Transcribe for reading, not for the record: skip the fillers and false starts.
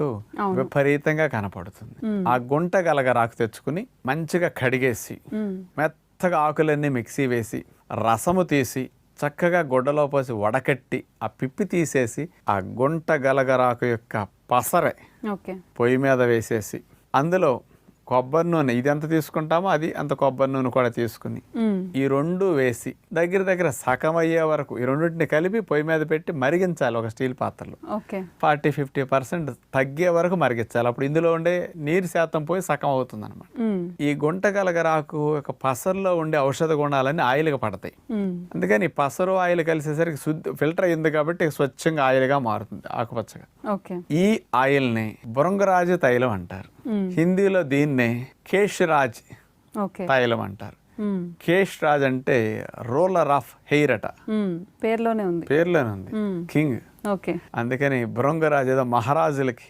అవును. విపరీతంగా కనపడుతుంది. ఆ గుంట గలగరాకు తెచ్చుకుని మంచిగా కడిగేసి మెత్తగా ఆకులన్నీ మిక్సీ వేసి రసము తీసి చక్కగా గుడ్డలో పోసి వడకట్టి ఆ పిప్పి తీసేసి ఆ గుంట గలగరాకు యొక్క పసరే ఓకే. పొయ్యి మీద వేసేసి అందులో కొబ్బరి నూనె ఇది ఎంత తీసుకుంటామో అది అంత కొబ్బరి నూనె కూడా తీసుకుని ఈ రెండు వేసి దగ్గర సగం అయ్యే వరకు ఈ రెండింటిని కలిపి పొయ్యి మీద పెట్టి మరిగించాలి ఒక స్టీల్ పాత్రలో. ఓకే. 40-50% తగ్గే వరకు మరిగించాలి. అప్పుడు ఇందులో ఉండే నీరు శాతం పోయి సగం అవుతుంది అనమాట. ఈ గుంట గలగరాకు యొక్క పసరులో ఉండే ఔషధ గుణాలన్నీ ఆయిల్గా పడతాయి. అందుకని పసరు ఆయిల్ కలిసేసరికి ఫిల్టర్ అయింది కాబట్టి స్వచ్ఛంగా ఆయిల్గా మారుతుంది ఆకుపచ్చగా. ఓకే. ఈ ఆయిల్ని భృంగరాజు తైలం అంటారు. హిందీలో దీన్నే కేష్రాజ్ తైలం అంటారు. కేష్రాజ్ అంటే రోలర్ ఆఫ్ హెయిర్ అట. పేర్లోనే ఉంది కింగ్. ఓకే. అందుకని భృంగరాజు ఏదో మహారాజులకి